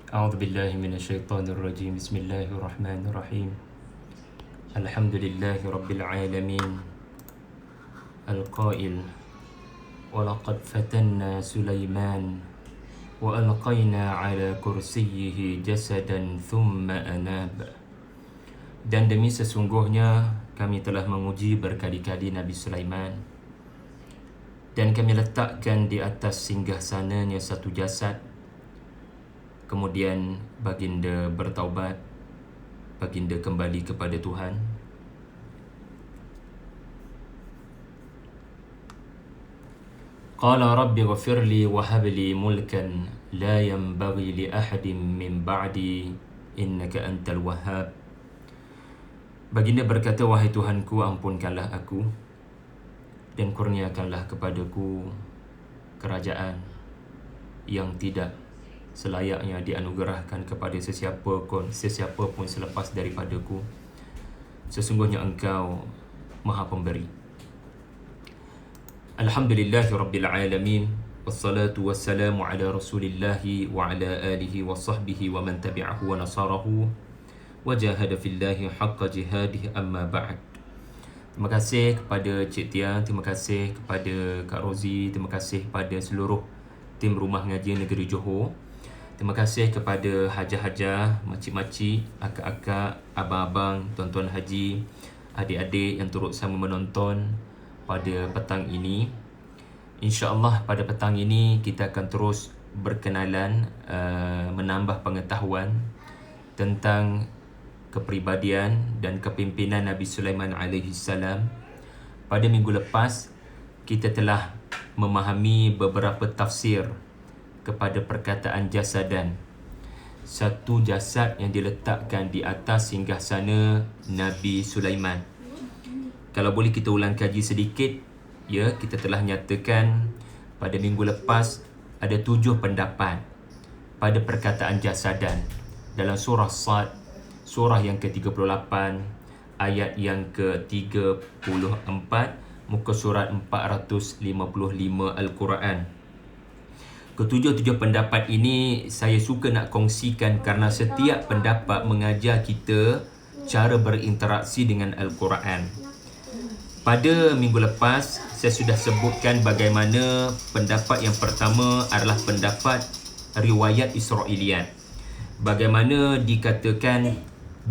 أعوذ بالله من الشيطان الرجيم. بسم الله الرحمن الرحيم. الحمد لله رب العالمين القائل ولقد فتنا سليمان وألقينا على كرسيه جسدا ثم أناب. Dan demi sesungguhnya kami telah menguji berkali-kali Nabi Sulaiman dan kami letakkan di atas singgasananya satu jasad. Kemudian baginda bertaubat, baginda kembali kepada Tuhan. Qala rabbi ghafirli wa habli mulkan la yanbaghi li ahadin min ba'di innaka antal wahhab. Baginda berkata, wahai Tuhanku, ampunkanlah aku dan kurniakanlah kepadaku kerajaan yang tidak selayaknya dianugerahkan kepada sesiapa pun selepas daripadaku. Sesungguhnya engkau maha pemberi. Alhamdulillahirabbil alamin, wassalatu wassalamu ala rasulillah wa ala alihi wa sahbihi wa man tabi'ahu wa nasarahu wa jahada fillahi haqqa jihadihi, amma ba'd. Terima kasih kepada Cik Tia, terima kasih kepada Kak Rozi, terima kasih kepada seluruh tim Rumah Ngaji Negeri Johor. Terima kasih kepada hajah-hajah, makcik-makcik, akak-akak, abang-abang, tuan-tuan haji, adik-adik yang turut sama menonton pada petang ini. InsyaAllah pada petang ini kita akan terus berkenalan, menambah pengetahuan tentang kepribadian dan kepimpinan Nabi Sulaiman AS. Pada minggu lepas, kita telah memahami beberapa tafsir kepada perkataan jasadan. Satu jasad yang diletakkan di atas singgasana Nabi Sulaiman. Kalau boleh kita ulang kaji sedikit, ya, kita telah nyatakan pada minggu lepas ada 7 pendapat pada perkataan jasadan dalam surah Sad, surah yang ke-38, ayat yang ke-34, muka surat 455 Al-Quran. Ketujuh-tujuh pendapat ini saya suka nak kongsikan kerana setiap pendapat mengajar kita cara berinteraksi dengan Al-Quran. Pada minggu lepas, saya sudah sebutkan bagaimana pendapat yang pertama adalah pendapat riwayat Israiliyat. Bagaimana dikatakan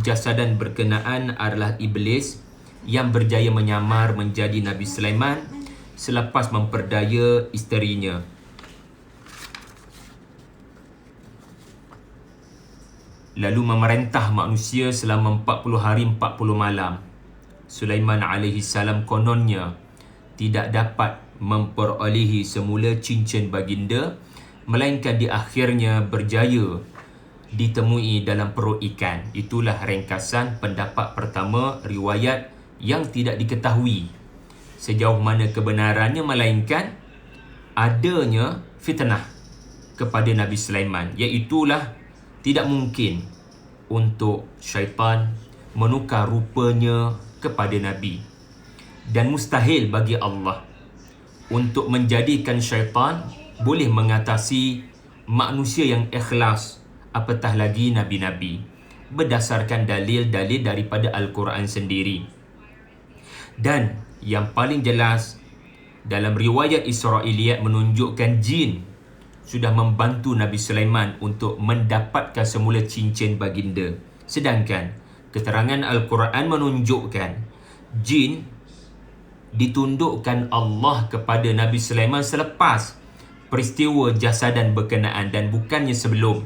jasadan berkenaan adalah iblis yang berjaya menyamar menjadi Nabi Sulaiman selepas memperdaya isterinya. Lalu memerintah manusia selama 40 hari 40 malam. Sulaiman AS kononnya tidak dapat memperolehi semula cincin baginda, melainkan di akhirnya berjaya ditemui dalam perut ikan. Itulah ringkasan pendapat pertama, riwayat yang tidak diketahui sejauh mana kebenarannya, melainkan adanya fitnah kepada Nabi Sulaiman, iaitulah tidak mungkin untuk syaitan menukar rupanya kepada Nabi, dan mustahil bagi Allah untuk menjadikan syaitan boleh mengatasi manusia yang ikhlas, apatah lagi Nabi-Nabi, berdasarkan dalil-dalil daripada Al-Quran sendiri. Dan yang paling jelas dalam riwayat Israiliyat menunjukkan jin sudah membantu Nabi Sulaiman untuk mendapatkan semula cincin baginda. Sedangkan keterangan Al-Quran menunjukkan jin ditundukkan Allah kepada Nabi Sulaiman selepas peristiwa jasadan berkenaan dan bukannya sebelum.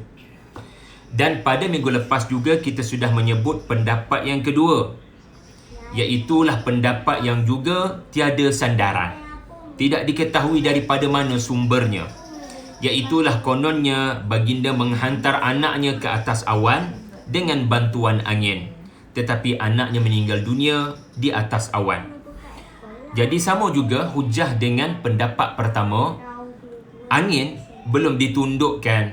Dan pada minggu lepas juga kita sudah menyebut pendapat yang kedua, iaitulah pendapat yang juga tiada sandaran, tidak diketahui daripada mana sumbernya, iaitulah kononnya baginda menghantar anaknya ke atas awan dengan bantuan angin, tetapi anaknya meninggal dunia di atas awan. Jadi sama juga hujah dengan pendapat pertama, angin belum ditundukkan,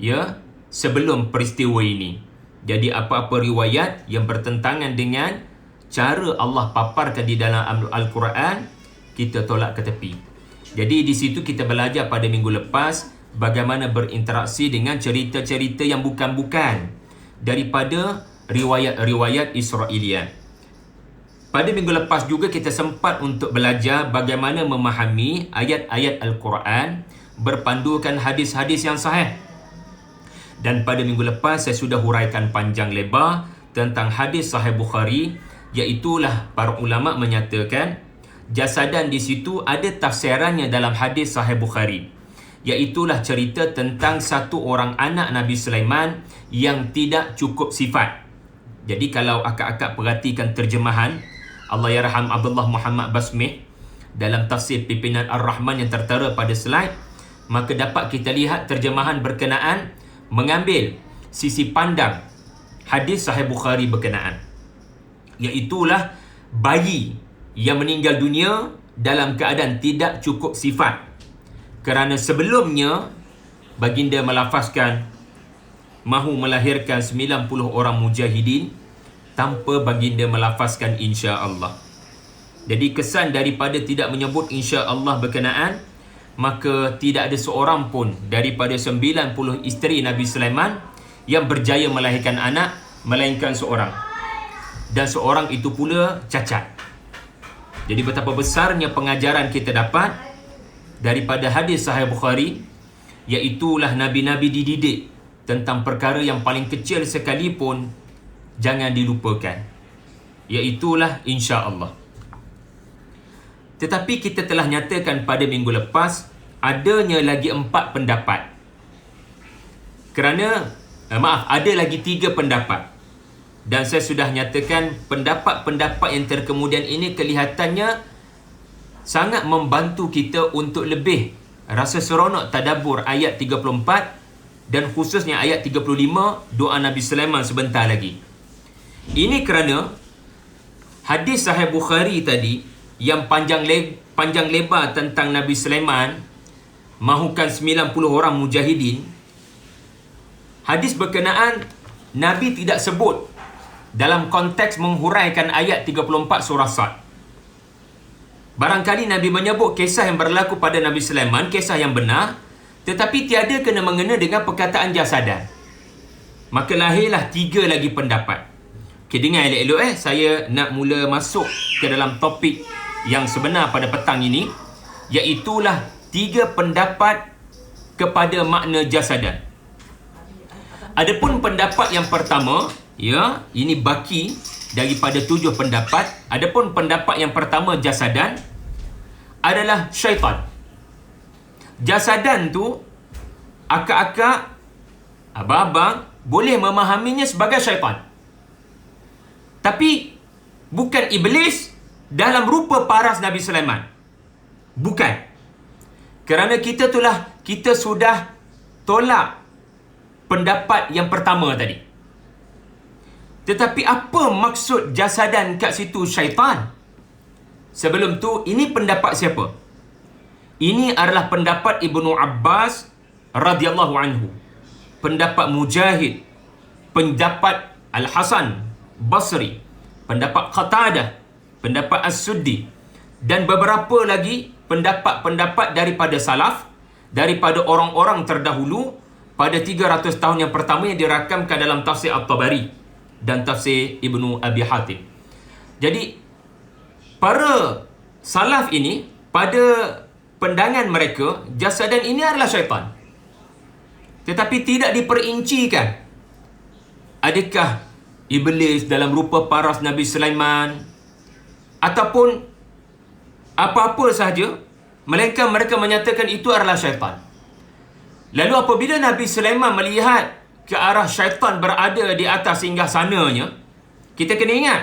ya, sebelum peristiwa ini. Jadi apa-apa riwayat yang bertentangan dengan cara Allah paparkan di dalam Al-Quran, kita tolak ke tepi. Jadi di situ kita belajar pada minggu lepas bagaimana berinteraksi dengan cerita-cerita yang bukan-bukan daripada riwayat-riwayat Israiliyat. Pada minggu lepas juga kita sempat untuk belajar bagaimana memahami ayat-ayat Al-Quran berpandukan hadis-hadis yang sahih. Dan pada minggu lepas saya sudah huraikan panjang lebar tentang hadis Sahih Bukhari, iaitulah para ulama menyatakan jasadan di situ ada tafsirannya dalam hadis Sahih Bukhari, iaitulah cerita tentang satu orang anak Nabi Sulaiman yang tidak cukup sifat. Jadi kalau akak-akak perhatikan terjemahan Allahyarham Abdullah Muhammad Basmih dalam tafsir pimpinan Ar-Rahman yang tertera pada slide, maka dapat kita lihat terjemahan berkenaan mengambil sisi pandang hadis Sahih Bukhari berkenaan, iaitulah bayi yang meninggal dunia dalam keadaan tidak cukup sifat, kerana sebelumnya baginda melafazkan mahu melahirkan 90 orang mujahidin tanpa baginda melafazkan insya-Allah. Jadi kesan daripada tidak menyebut insya-Allah berkenaan, maka tidak ada seorang pun daripada 90 isteri Nabi Sulaiman yang berjaya melahirkan anak, melainkan seorang. Dan seorang itu pula cacat. Jadi betapa besarnya pengajaran kita dapat daripada hadis Sahih Bukhari, iaitulah Nabi-Nabi dididik tentang perkara yang paling kecil sekalipun jangan dilupakan, iaitulah insya-Allah. Tetapi kita telah nyatakan pada minggu lepas adanya lagi 4 pendapat. Kerana ada lagi 3 pendapat. Dan saya sudah nyatakan pendapat-pendapat yang terkemudian ini kelihatannya sangat membantu kita untuk lebih rasa seronok tadabbur ayat 34 dan khususnya ayat 35 doa Nabi Sulaiman sebentar lagi. Ini kerana hadis Sahih Bukhari tadi yang panjang lebar tentang Nabi Sulaiman mahukan 90 orang mujahidin, hadis berkenaan Nabi tidak sebut dalam konteks menghuraikan ayat 34 surah Sad. Barangkali Nabi menyebut kisah yang berlaku pada Nabi Sulaiman, kisah yang benar, tetapi tiada kena mengena dengan perkataan jasadan. Maka lahirlah 3 lagi pendapat. Okay, dengar elok-elok saya nak mula masuk ke dalam topik yang sebenar pada petang ini, iaitulah 3 pendapat kepada makna jasadan. Adapun pendapat yang pertama, ini baki daripada 7 pendapat. Adapun pendapat yang pertama jasadan adalah syaitan. Jasadan tu akak-akak, abang-abang boleh memahaminya sebagai syaitan. Tapi bukan iblis dalam rupa paras Nabi Sulaiman. Bukan. Kerana kita sudah tolak pendapat yang pertama tadi. Tetapi apa maksud jasadan kat situ syaitan? Sebelum tu, ini pendapat siapa? Ini adalah pendapat Ibnu Abbas radhiyallahu anhu, pendapat Mujahid, pendapat Al-Hasan Basri, pendapat Qatadah, pendapat As-Suddi, dan beberapa lagi pendapat-pendapat daripada salaf, daripada orang-orang terdahulu pada 300 tahun yang pertama yang dirakamkan dalam tafsir At-Tabari dan tafsir Ibnu Abi Hatim. Jadi para salaf ini pada pandangan mereka jasadan ini adalah syaitan. Tetapi tidak diperincikan adakah iblis dalam rupa paras Nabi Sulaiman ataupun apa-apa sahaja, melainkan mereka menyatakan itu adalah syaitan. Lalu apabila Nabi Sulaiman melihat ke arah syaitan berada di atas singgasananya, kita kena ingat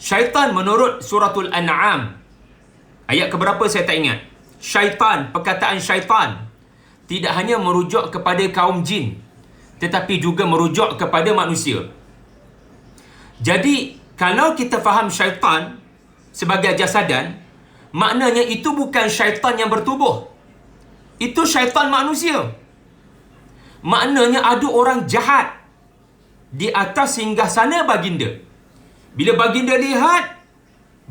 syaitan menurut suratul An'am ayat keberapa saya tak ingat. Syaitan, perkataan syaitan tidak hanya merujuk kepada kaum jin, tetapi juga merujuk kepada manusia. Jadi kalau kita faham syaitan sebagai jasadan, maknanya itu bukan syaitan yang bertubuh, itu syaitan manusia. Maknanya ada orang jahat di atas singgahsana baginda. Bila baginda lihat,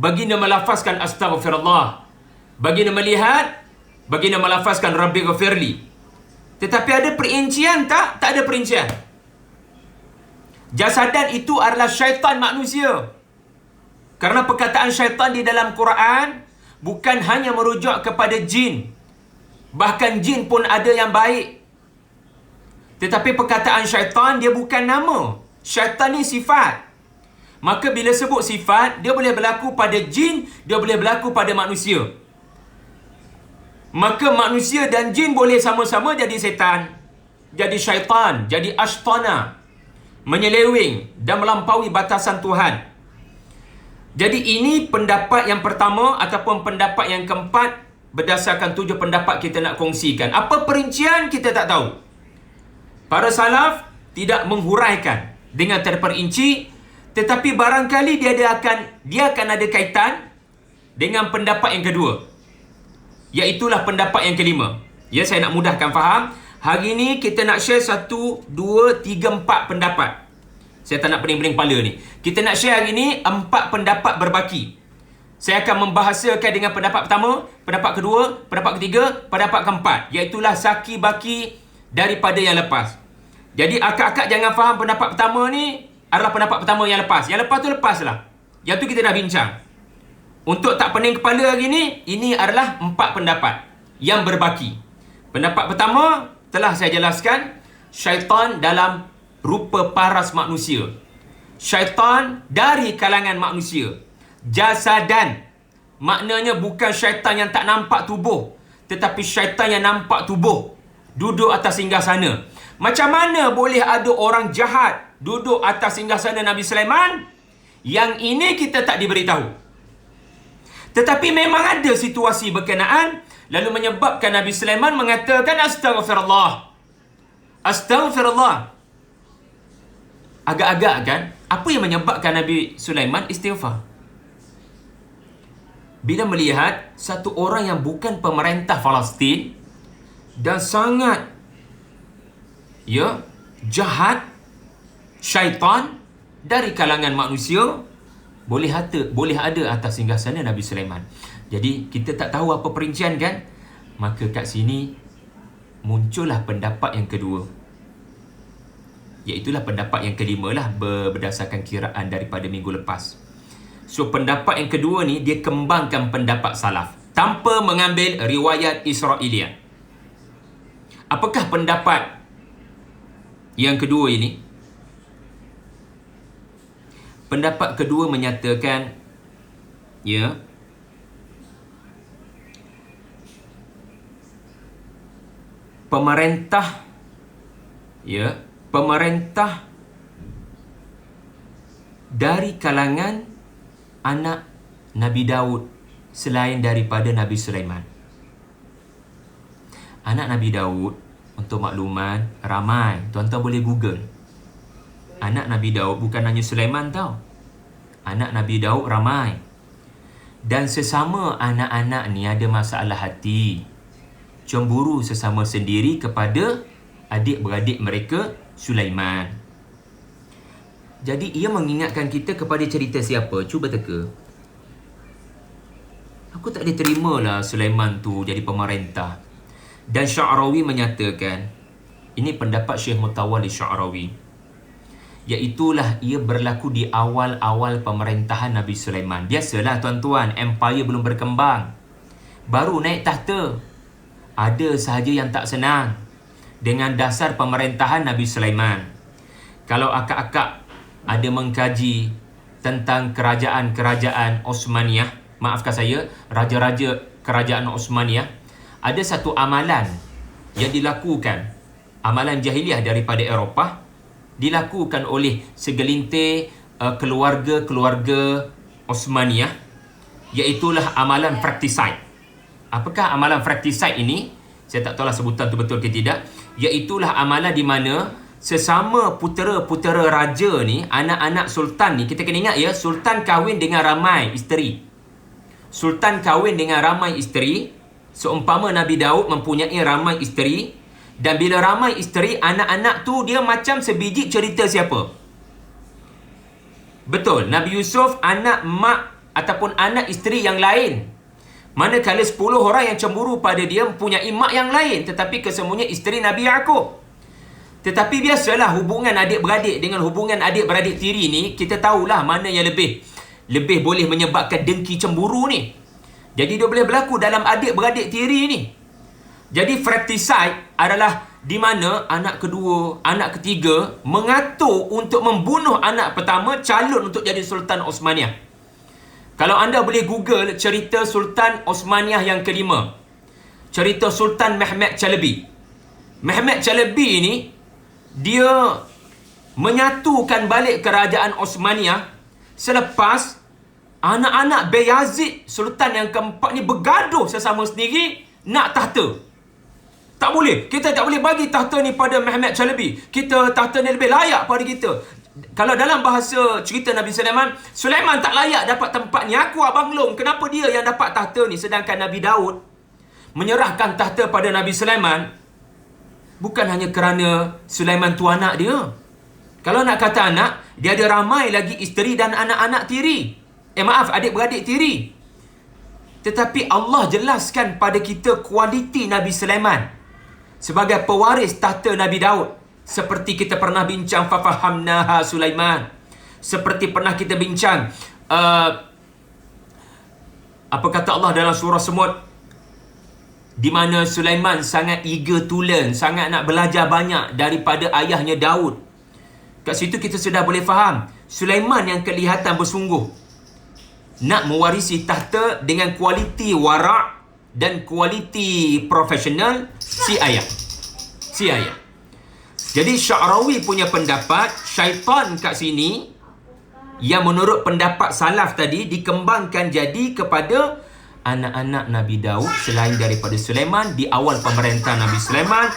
baginda melafazkan astaghfirullah. Baginda melihat, baginda melafazkan Rabbi ghafirli. Tetapi ada perincian tak? Tak ada perincian. Jasadan itu adalah syaitan manusia. Kerana perkataan syaitan di dalam Quran bukan hanya merujuk kepada jin. Bahkan jin pun ada yang baik. Tetapi perkataan syaitan dia bukan nama. Syaitan ni sifat. Maka bila sebut sifat, dia boleh berlaku pada jin, dia boleh berlaku pada manusia. Maka manusia dan jin boleh sama-sama jadi setan, jadi syaitan, jadi ashtana, menyeleweng dan melampaui batasan Tuhan. Jadi ini pendapat yang pertama ataupun pendapat yang keempat berdasarkan 7 pendapat kita nak kongsikan. Apa perincian kita tak tahu. Para salaf tidak menghuraikan dengan terperinci, tetapi barangkali dia akan ada kaitan dengan pendapat yang kedua. Iaitulah pendapat yang kelima. Ya, saya nak mudahkan faham. Hari ni kita nak share 1, 2, 3, 4 pendapat. Saya tak nak pening-pening kepala ni. Kita nak share hari ni 4 pendapat berbaki. Saya akan membahasakan dengan pendapat pertama, pendapat kedua, pendapat ketiga, pendapat keempat. Iaitulah saki baki daripada yang lepas. Jadi akak-akak jangan faham pendapat pertama ni adalah pendapat pertama yang lepas. Yang lepas tu lepaslah. Yang tu kita dah bincang. Untuk tak pening kepala hari ni, ini adalah 4 pendapat yang berbaki. Pendapat pertama telah saya jelaskan, syaitan dalam rupa paras manusia. Syaitan dari kalangan manusia. Jasadan, maknanya bukan syaitan yang tak nampak tubuh, tetapi syaitan yang nampak tubuh, duduk atas singgasana. Macam mana boleh ada orang jahat duduk atas singgasana Nabi Sulaiman? Yang ini kita tak diberitahu. Tetapi memang ada situasi berkenaan, lalu menyebabkan Nabi Sulaiman mengatakan Astaghfirullah. Astaghfirullah. Agak-agak kan, apa yang menyebabkan Nabi Sulaiman istighfar? Bila melihat satu orang yang bukan pemerintah Palestin dan sangat jahat, syaitan dari kalangan manusia, boleh ada atas singgasana Nabi Sulaiman. Jadi kita tak tahu apa perincian kan? Maka kat sini muncullah pendapat yang kedua, iaitulah pendapat yang kelima lah, berdasarkan kiraan daripada minggu lepas. So pendapat yang kedua ni dia kembangkan pendapat salaf tanpa mengambil riwayat Israelian. Apakah pendapat yang kedua ini? Pendapat kedua menyatakan pemerintah dari kalangan anak Nabi Daud selain daripada Nabi Sulaiman. Anak Nabi Daud, untuk makluman, ramai. Tuan-tuan boleh Google. Anak Nabi Daud bukan hanya Sulaiman tau. Anak Nabi Daud ramai. Dan sesama anak-anak ni ada masalah hati. Cemburu sesama sendiri kepada adik-beradik mereka Sulaiman. Jadi ia mengingatkan kita kepada cerita siapa? Cuba teka. Aku tak boleh terimalah Sulaiman tu jadi pemerintah. Dan Sya'rawi menyatakan, ini pendapat Syekh Mutawalli Sya'rawi, iaitulah ia berlaku di awal-awal pemerintahan Nabi Sulaiman. Biasalah tuan-tuan, empire belum berkembang, baru naik tahta. Ada sahaja yang tak senang dengan dasar pemerintahan Nabi Sulaiman. Kalau akak-akak ada mengkaji tentang kerajaan-kerajaan Osmaniyah, maafkan saya, raja-raja kerajaan Osmaniyah, ada satu amalan yang dilakukan, amalan jahiliah daripada Eropah, dilakukan oleh segelintir keluarga-keluarga Osmaniyah, iaitulah amalan fratricide. Apakah amalan fratricide ini? Saya tak tahulah sebutan tu betul ke tidak. Iaitulah amalan di mana sesama putera-putera raja ni, anak-anak sultan ni, kita kena ingat ya, sultan kahwin dengan ramai isteri. Sultan kahwin dengan ramai isteri. Seumpama Nabi Daud mempunyai ramai isteri, dan bila ramai isteri, anak-anak tu dia macam sebiji cerita siapa? Betul, Nabi Yusuf anak mak ataupun anak isteri yang lain. Manakala 10 orang yang cemburu pada dia mempunyai mak yang lain, tetapi kesemuanya isteri Nabi Yaqub. Tetapi biasalah hubungan adik-beradik dengan hubungan adik-beradik tiri ni, kita tahulah mana yang lebih boleh menyebabkan dengki cemburu ni. Jadi dia boleh berlaku dalam adik-beradik tiri ni. Jadi fratricide adalah di mana anak kedua, anak ketiga mengatur untuk membunuh anak pertama calon untuk jadi Sultan Osmaniyah. Kalau anda boleh Google cerita Sultan Osmaniyah yang kelima, cerita Sultan Mehmed Chalabi. Mehmed Chalabi ni dia menyatukan balik kerajaan Osmaniyah selepas anak-anak Bayazid Sultan yang keempat ni bergaduh sesama sendiri nak tahta. Tak boleh. Kita tak boleh bagi tahta ni pada Mehmed Chalabi. Tahta ni lebih layak pada kita. Kalau dalam bahasa cerita Nabi Sulaiman, Sulaiman tak layak dapat tempat ni. Aku abang long. Kenapa dia yang dapat tahta ni? Sedangkan Nabi Daud menyerahkan tahta pada Nabi Sulaiman bukan hanya kerana Sulaiman tu anak dia. Kalau nak kata anak, dia ada ramai lagi isteri dan anak-anak tiri. Adik-beradik tiri. Tetapi Allah jelaskan pada kita kualiti Nabi Sulaiman sebagai pewaris tahta Nabi Daud. Seperti kita pernah bincang fafahamnaha Sulaiman. Seperti pernah kita bincang apa kata Allah dalam surah Semut, di mana Sulaiman sangat eager to learn, sangat nak belajar banyak daripada ayahnya Daud. Kat situ kita sudah boleh faham Sulaiman yang kelihatan bersungguh nak mewarisi tahta dengan kualiti wara' dan kualiti profesional si ayah. Jadi Sya'rawi punya pendapat, syaitan kat sini yang menurut pendapat salaf tadi dikembangkan jadi kepada anak-anak Nabi Daud selain daripada Sulaiman di awal pemerintahan Nabi Sulaiman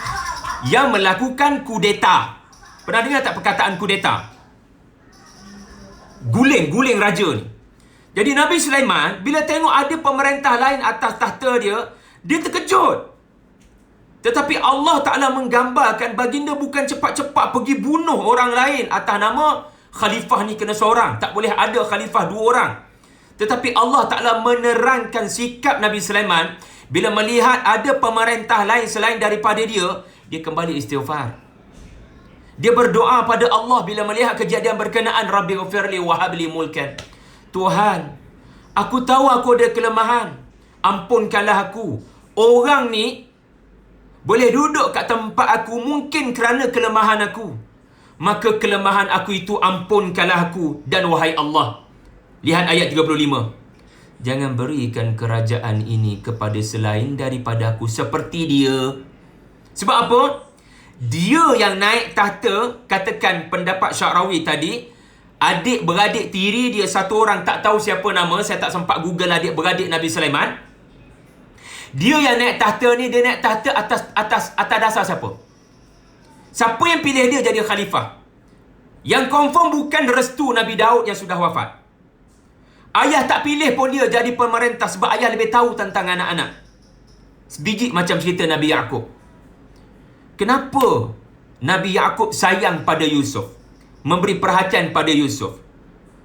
yang melakukan kudeta. Pernah dengar tak perkataan kudeta? Guling raja ni. Jadi Nabi Sulaiman bila tengok ada pemerintah lain atas tahta dia terkejut. Tetapi Allah Ta'ala menggambarkan baginda bukan cepat-cepat pergi bunuh orang lain atas nama khalifah ni kena seorang. Tak boleh ada khalifah 2 orang. Tetapi Allah Ta'ala menerangkan sikap Nabi Sulaiman bila melihat ada pemerintah lain selain daripada dia kembali istighfar. Dia berdoa pada Allah bila melihat kejadian berkenaan, Rabbi ghafirli wa habli mulkan. Tuhan, aku tahu aku ada kelemahan. Ampunkanlah aku. Orang ni boleh duduk kat tempat aku mungkin kerana kelemahan aku. Maka kelemahan aku itu ampunkanlah aku. Dan wahai Allah. Lihat ayat 35. Jangan berikan kerajaan ini kepada selain daripada aku seperti dia. Sebab apa? Dia yang naik tahta, katakan pendapat Sya'rawi tadi, adik-beradik tiri dia satu orang, tak tahu siapa nama, saya tak sempat Google adik-beradik Nabi Sulaiman. Dia yang naik tahta ni, dia naik tahta atas dasar siapa? Siapa yang pilih dia jadi khalifah? Yang confirm bukan restu Nabi Daud yang sudah wafat. Ayah tak pilih pun dia jadi pemerintah sebab ayah lebih tahu tentang anak-anak. Sebiji macam cerita Nabi Yaqub. Kenapa Nabi Yaqub sayang pada Yusuf, memberi perhatian pada Yusuf?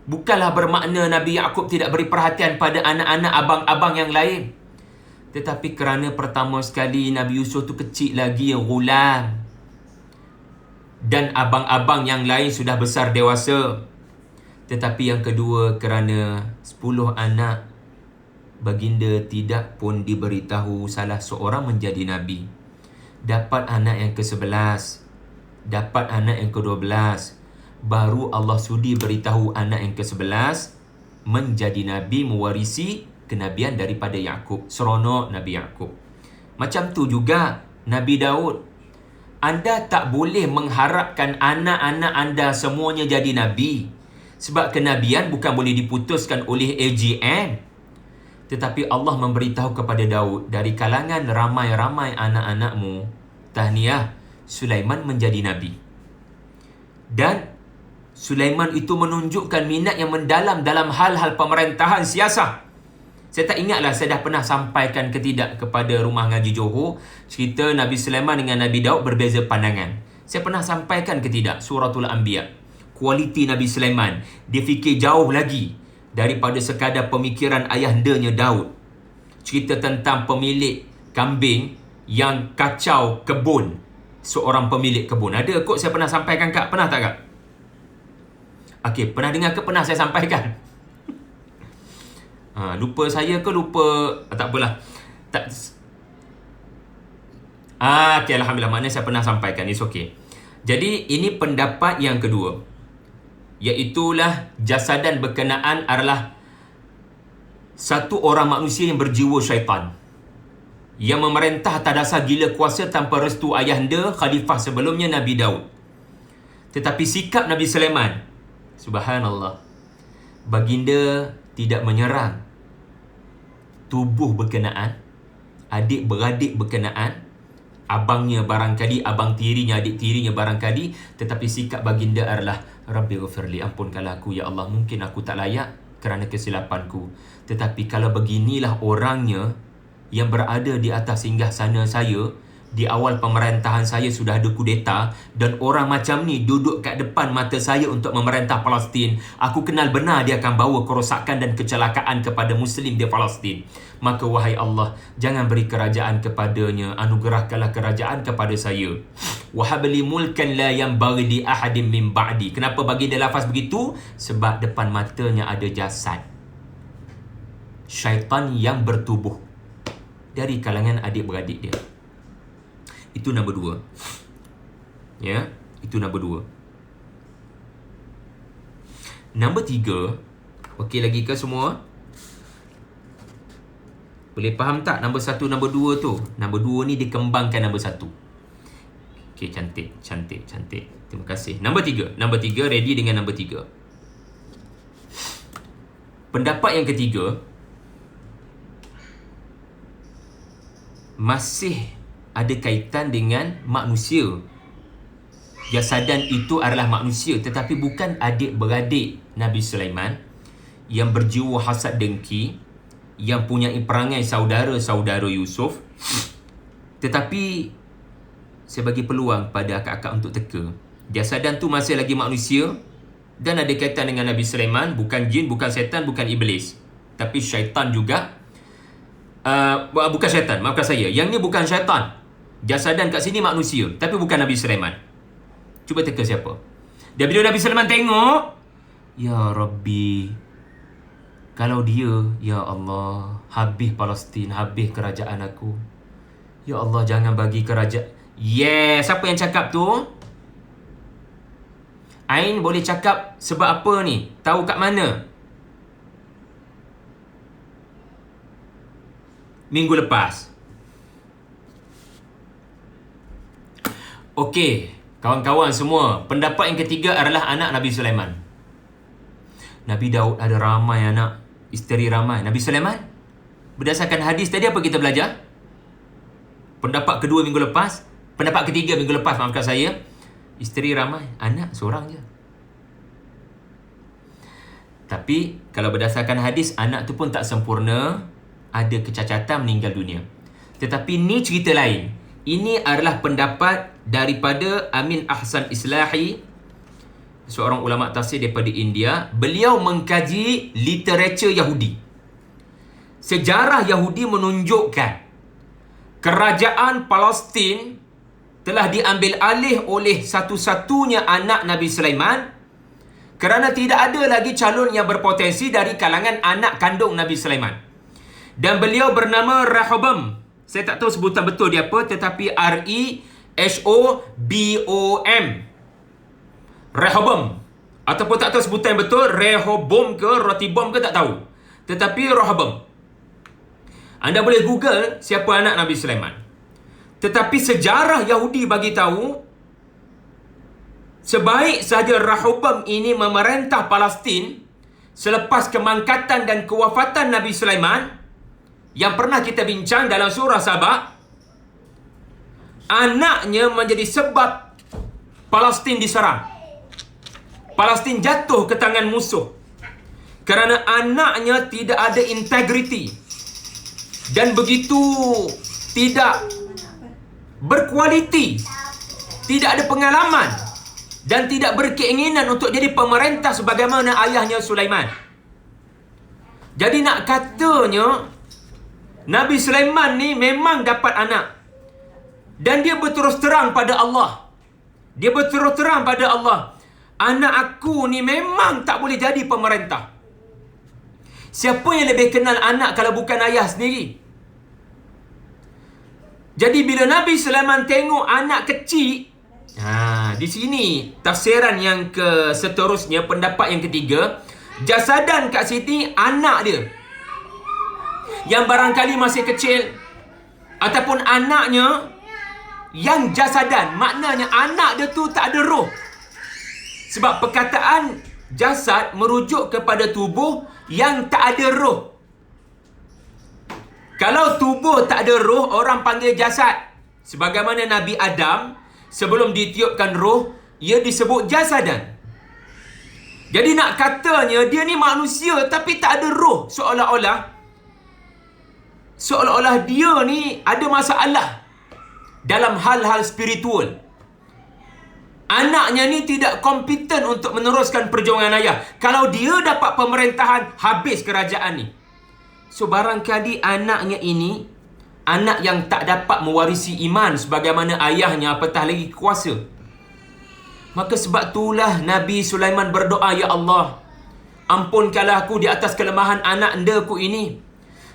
Bukanlah bermakna Nabi Yaqub tidak beri perhatian pada anak-anak abang-abang yang lain. Tetapi kerana pertama sekali Nabi Yusuf tu kecil lagi, ghulam. Dan abang-abang yang lain sudah besar dewasa. Tetapi yang kedua, kerana 10 anak baginda tidak pun diberitahu salah seorang menjadi Nabi. Dapat anak yang ke-11, dapat anak yang ke-12, baru Allah sudi beritahu anak yang ke-11 menjadi Nabi, mewarisi kenabian daripada Yaqub. Seronok Nabi Yaqub. Macam tu juga Nabi Daud. Anda tak boleh mengharapkan anak-anak anda semuanya jadi Nabi. Sebab kenabian bukan boleh diputuskan oleh AGN. Tetapi Allah memberitahu kepada Daud, dari kalangan ramai-ramai anak-anakmu, tahniah, Sulaiman menjadi Nabi. Dan Sulaiman itu menunjukkan minat yang mendalam dalam hal-hal pemerintahan siasah. Saya tak ingatlah saya dah pernah sampaikan ke tidak kepada rumah ngaji Johor, cerita Nabi Sulaiman dengan Nabi Daud berbeza pandangan. Saya pernah sampaikan ke tidak Suratul Anbiya. Kualiti Nabi Sulaiman, dia fikir jauh lagi daripada sekadar pemikiran ayahandanya Daud. cerita tentang pemilik kambing yang kacau kebun seorang pemilik kebun. Ada kot saya pernah sampaikan, Kak? Pernah tak, Kak? Okey, pernah dengar ke? Pernah saya sampaikan? Lupa saya ke lupa? Tak apalah. Tak. Okey, Alhamdulillah. Maknanya saya pernah sampaikan. It's okay. Jadi, ini pendapat yang kedua. Iaitulah jasadan berkenaan adalah satu orang manusia yang berjiwa syaitan, yang memerintah atas dasar gila kuasa tanpa restu ayahanda khalifah sebelumnya Nabi Daud. Tetapi sikap Nabi Sulaiman, subhanallah, baginda tidak menyerang tubuh berkenaan, adik-beradik berkenaan, abangnya barangkali, abang tirinya, adik tirinya barangkali, tetapi sikap baginda adalah Rabbi ghafirli, ampunkanlah aku ya Allah, mungkin aku tak layak kerana kesilapanku, tetapi kalau beginilah orangnya yang berada di atas singgahsana saya, di awal pemerintahan saya sudah ada kudeta, dan orang macam ni duduk kat depan mata saya untuk memerintah Palestin, aku kenal benar dia akan bawa kerosakan dan kecelakaan kepada Muslim di Palestin. Maka wahai Allah, jangan beri kerajaan kepadanya, anugerahkanlah kerajaan kepada saya. Wahabli mulkan la yanbaghi li ahadin min ba'di. Kenapa bagi dia lafaz begitu? Sebab depan matanya ada jasad syaitan yang bertubuh dari kalangan adik-beradik dia. Itu nombor 2. Ya, itu nombor 2. Nombor 3. Okey lagi ke semua? Boleh faham tak nombor 1, nombor 2 tu? Nombor 2 ni dikembangkan nombor 1. Okey, cantik. Terima kasih. Nombor 3. Nombor 3, ready dengan nombor 3. Pendapat yang ketiga, masih ada kaitan dengan manusia. Jasadan itu adalah manusia, tetapi bukan adik-beradik Nabi Sulaiman yang berjiwa hasad dengki, yang punya perangai saudara-saudara Yusuf. Tetapi saya bagi peluang pada akak-akak untuk teka. Jasadan tu masih lagi manusia dan ada kaitan dengan Nabi Sulaiman, bukan jin, bukan setan, bukan iblis, tapi syaitan juga. Bukan syaitan, maafkan saya. Yang ni bukan syaitan. Jasadan kat sini manusia, tapi bukan Nabi Sulaiman. Cuba teka siapa. Dan bila Nabi Sulaiman tengok, ya Rabbi, kalau dia, ya Allah, habis Palestin, habis kerajaan aku. Ya Allah, jangan bagi kerajaan. Siapa yang cakap tu? Ain boleh cakap sebab apa ni? Tahu kat mana? Minggu lepas. Okey, kawan-kawan semua, pendapat yang ketiga adalah anak Nabi Sulaiman. Nabi Daud ada ramai anak, isteri ramai. Nabi Sulaiman, berdasarkan hadis tadi apa kita belajar? Pendapat kedua minggu lepas, pendapat ketiga minggu lepas, maafkan saya, isteri ramai, anak seorang je. Tapi kalau berdasarkan hadis, anak tu pun tak sempurna, ada kecacatan, meninggal dunia. Tetapi ni cerita lain. Ini adalah pendapat daripada Amin Ahsan Islahi, seorang ulama tafsir daripada India. Beliau mengkaji literatur Yahudi. Sejarah Yahudi menunjukkan kerajaan Palestin telah diambil alih oleh satu-satunya anak Nabi Sulaiman, kerana tidak ada lagi calon yang berpotensi dari kalangan anak kandung Nabi Sulaiman. Dan beliau bernama Rehoboam. Saya tak tahu sebutan betul dia apa, tetapi R-E-H-O-B-O-M. Rehoboam. Ataupun tak tahu sebutan yang betul, Rehoboam ke Rotibom ke tak tahu. Tetapi Rehoboam. Anda boleh Google siapa anak Nabi Sulaiman. Tetapi sejarah Yahudi bagi tahu, sebaik sahaja Rehoboam ini memerintah Palestin selepas kemangkatan dan kewafatan Nabi Sulaiman, yang pernah kita bincang dalam surah Sabah, anaknya menjadi sebab Palestin diserang. Palestin jatuh ke tangan musuh kerana anaknya tidak ada integriti dan begitu tidak berkualiti, tidak ada pengalaman dan tidak berkeinginan untuk jadi pemerintah sebagaimana ayahnya Sulaiman. Jadi nak katanya Nabi Sulaiman ni memang dapat anak. Dan dia berterus terang pada Allah. Dia berterus terang pada Allah, anak aku ni memang tak boleh jadi pemerintah. Siapa yang lebih kenal anak kalau bukan ayah sendiri? Jadi bila Nabi Sulaiman tengok anak kecil, di sini tafsiran yang seterusnya, pendapat yang ketiga, jasadan kat sini anak dia yang barangkali masih kecil, ataupun anaknya yang jasadan, maknanya anak dia tu tak ada roh. Sebab perkataan jasad merujuk kepada tubuh yang tak ada roh. Kalau tubuh tak ada roh, orang panggil jasad. Sebagaimana Nabi Adam, sebelum ditiupkan roh, ia disebut jasadan. Jadi nak katanya dia ni manusia tapi tak ada roh. Seolah-olah dia ni ada masalah dalam hal-hal spiritual. Anaknya ni tidak kompeten untuk meneruskan perjuangan ayah. Kalau dia dapat pemerintahan, habis kerajaan ni. So barangkali anaknya ini anak yang tak dapat mewarisi iman sebagaimana ayahnya, apatah lagi kuasa. Maka sebab itulah Nabi Sulaiman berdoa, ya Allah, ampunkanlah aku di atas kelemahan anak endaku ini,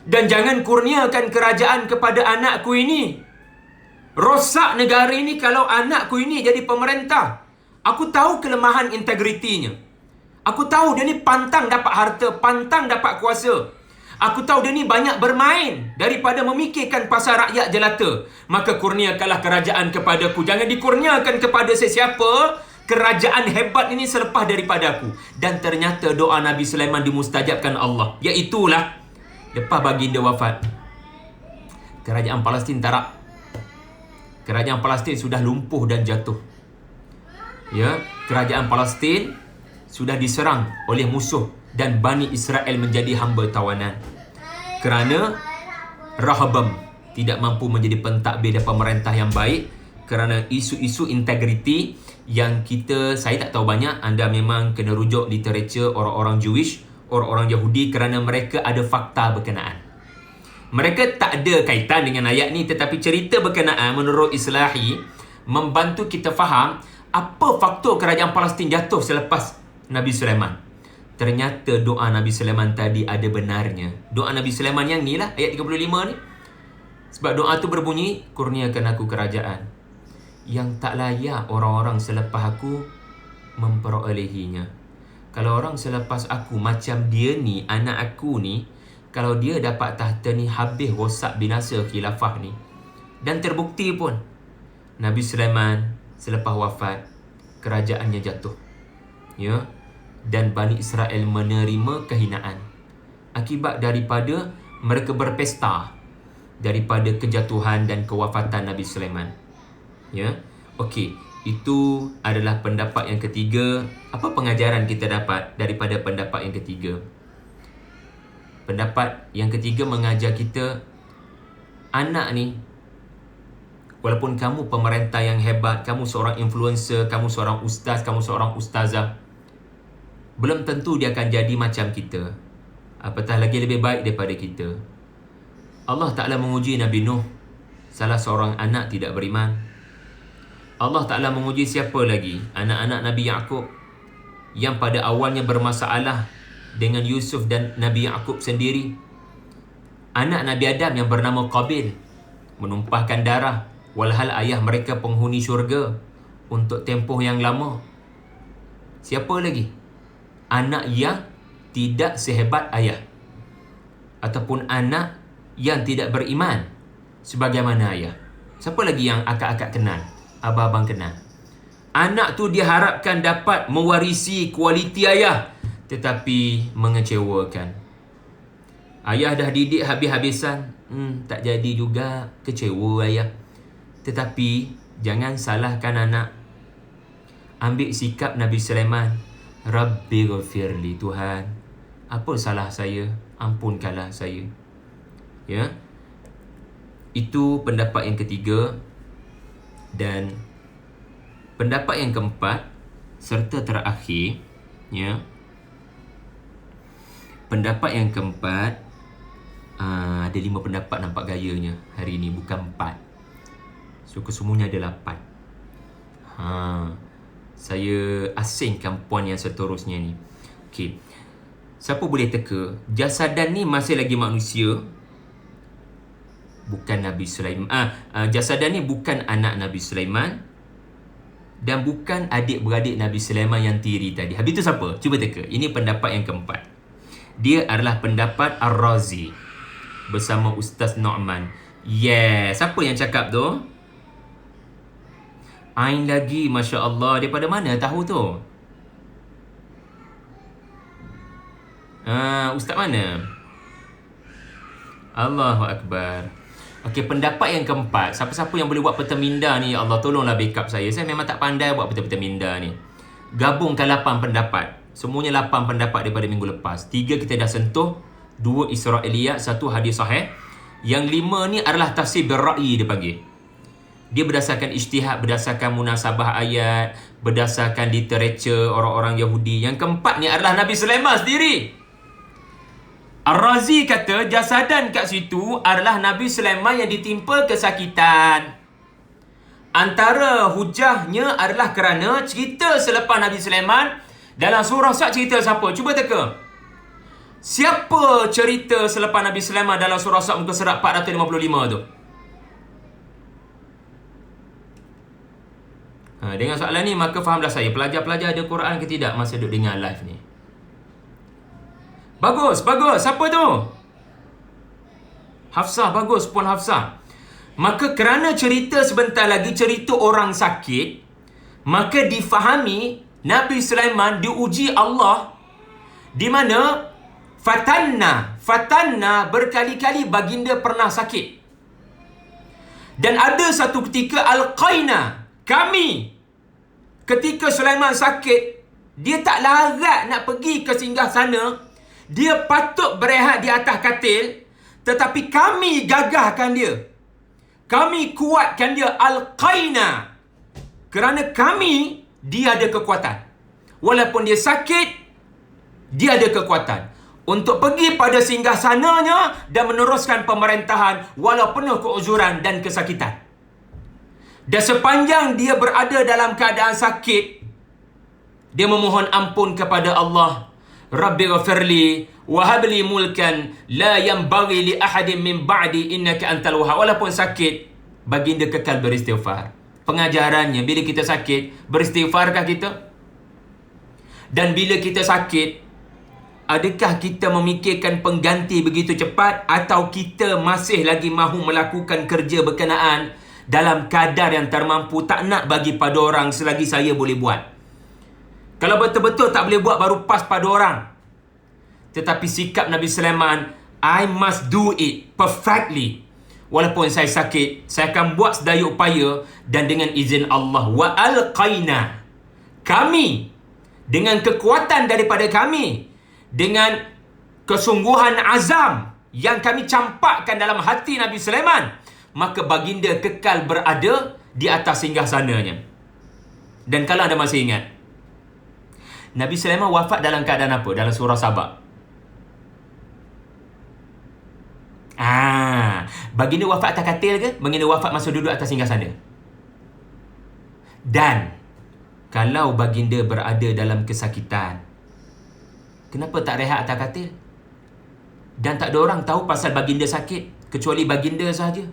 dan jangan kurniakan kerajaan kepada anakku ini. Rosak negara ini kalau anakku ini jadi pemerintah. Aku tahu kelemahan integritinya. Aku tahu dia ni pantang dapat harta, pantang dapat kuasa. Aku tahu dia ni banyak bermain daripada memikirkan pasal rakyat jelata. Maka kurniakanlah kerajaan kepadaku. Jangan dikurniakan kepada sesiapa. Kerajaan hebat ini selepas daripada aku. Dan ternyata doa Nabi Sulaiman dimustajabkan Allah. Iaitulah, lepas baginda wafat, kerajaan Palestin tarak. Kerajaan Palestin sudah lumpuh dan jatuh. Ya, kerajaan Palestin sudah diserang oleh musuh dan Bani Israel menjadi hamba tawanan. Kerana Rehoboam tidak mampu menjadi pentadbir dan pemerintah yang baik, kerana isu-isu integriti yang saya tak tahu banyak. Anda memang kena rujuk literature orang-orang Jewish, orang-orang Yahudi, kerana mereka ada fakta berkenaan. Mereka tak ada kaitan dengan ayat ni, tetapi cerita berkenaan menurut Islahi membantu kita faham apa faktor kerajaan Palestin jatuh selepas Nabi Sulaiman. Ternyata doa Nabi Sulaiman tadi ada benarnya. Doa Nabi Sulaiman yang ni lah, ayat 35 ni. Sebab doa tu berbunyi, kurniakan aku kerajaan yang tak layak orang-orang selepas aku memperolehinya. Kalau orang selepas aku macam dia ni, anak aku ni, kalau dia dapat tahta ni, habis rosak binasa khilafah ni. Dan terbukti pun, Nabi Sulaiman selepas wafat, kerajaannya jatuh. Ya, dan Bani Israel menerima kehinaan akibat daripada mereka berpesta daripada kejatuhan dan kewafatan Nabi Sulaiman. Ya, okey, itu adalah pendapat yang ketiga. Apa pengajaran kita dapat daripada pendapat yang ketiga? Pendapat yang ketiga mengajar kita, anak ni, walaupun kamu pemerintah yang hebat, kamu seorang influencer, kamu seorang ustaz, kamu seorang ustazah, belum tentu dia akan jadi macam kita, apatah lagi lebih baik daripada kita. Allah Ta'ala menguji Nabi Nuh, salah seorang anak tidak beriman. Allah Ta'ala menguji siapa lagi? Anak-anak Nabi Yaqub yang pada awalnya bermasalah dengan Yusuf dan Nabi Yaqub sendiri. Anak Nabi Adam yang bernama Qabil menumpahkan darah, walhal ayah mereka penghuni syurga untuk tempoh yang lama. Siapa lagi? Anak yang tidak sehebat ayah, ataupun anak yang tidak beriman sebagaimana ayah. Siapa lagi yang akak-akak kenal, abang-abang kenal? Anak tu diharapkan dapat mewarisi kualiti ayah, tetapi mengecewakan. Ayah dah didik habis-habisan, tak jadi juga, kecewa ayah. Tetapi jangan salahkan anak. Ambil sikap Nabi Sulaiman, Rabbi ghafirli, Tuhan, apa salah saya, ampunkanlah saya. Ya, itu pendapat yang ketiga. Dan pendapat yang keempat serta terakhir, ya, pendapat yang keempat Ada 5 pendapat nampak gayanya hari ni, bukan 4. So kesemuanya ada 8. Saya asingkan poin yang seterusnya ni. Okey. Siapa boleh teka? Jasadan ni masih lagi manusia, bukan Nabi Sulaiman. Jasadan ni bukan anak Nabi Sulaiman dan bukan adik-beradik Nabi Sulaiman yang tiri tadi. Habis tu siapa? Cuba teka. Ini pendapat yang keempat. Dia adalah pendapat Ar-Razi bersama Ustaz Nu'man. Siapa yang cakap tu? Ain lagi, Masya Allah. Daripada mana tahu tu? Ustaz mana? Allahu Akbar. Okey, pendapat yang keempat. Siapa-siapa yang boleh buat peta minda ni, ya Allah tolonglah backup saya. Saya memang tak pandai buat peta-peta minda ni. Gabungkan 8 pendapat. Semuanya 8 pendapat daripada minggu lepas. 3 kita dah sentuh, 2 Israiliyat, 1 hadis sahih. Yang 5 ni adalah tafsir berra'i dia panggil. Dia berdasarkan ijtihad, berdasarkan munasabah ayat, berdasarkan literature orang-orang Yahudi. Yang keempat ni adalah Nabi Sulaiman sendiri. Ar-Razi kata jasadan kat situ adalah Nabi Sulaiman yang ditimpa kesakitan. Antara hujahnya adalah kerana cerita selepas Nabi Sulaiman dalam surah Sad cerita siapa? Cuba teka. Siapa cerita selepas Nabi Sulaiman dalam surah Sad muka surat 455 tu? Dengan soalan ni maka fahamlah saya pelajar-pelajar ada Quran ke tidak masa duduk dengar live ni. Bagus. Siapa tu? Hafsah, bagus Puan Hafsah. Maka kerana cerita sebentar lagi cerita orang sakit, maka difahami Nabi Sulaiman diuji Allah di mana fatanna berkali-kali baginda pernah sakit. Dan ada satu ketika alqaina, kami ketika Sulaiman sakit, dia tak larat nak pergi ke singgahsana. Dia patut berehat di atas katil, tetapi kami gagahkan dia. Kami kuatkan dia, alqaina. Kerana kami, dia ada kekuatan. Walaupun dia sakit, dia ada kekuatan untuk pergi pada singgahsananya dan meneruskan pemerintahan walau penuh keuzuran dan kesakitan. Dan sepanjang dia berada dalam keadaan sakit, dia memohon ampun kepada Allah. Rabbi ghafirli wa habli mulkan la yanbaghi li ahadin min ba'di innaka antal wahhab. Walaupun sakit, baginda kekal beristighfar. Pengajarannya, bila kita sakit, beristighfarkah kita? Dan bila kita sakit, adakah kita memikirkan pengganti begitu cepat atau kita masih lagi mahu melakukan kerja berkenaan dalam kadar yang termampu, tak nak bagi pada orang selagi saya boleh buat? Kalau betul-betul tak boleh buat, baru pas pada orang. Tetapi sikap Nabi Sulaiman, I must do it perfectly. Walaupun saya sakit, saya akan buat sedaya upaya dan dengan izin Allah. Wa alqaina, kami dengan kekuatan daripada kami, dengan kesungguhan azam yang kami campakkan dalam hati Nabi Sulaiman, maka baginda kekal berada di atas singgahsananya. Dan kalau anda masih ingat, Nabi Sulaiman wafat dalam keadaan apa? Dalam surah Sabah. Baginda wafat atas katil ke? Baginda wafat masa duduk atas singgahsana. Dan kalau baginda berada dalam kesakitan, kenapa tak rehat atas katil? Dan tak ada orang tahu pasal baginda sakit kecuali baginda sahaja.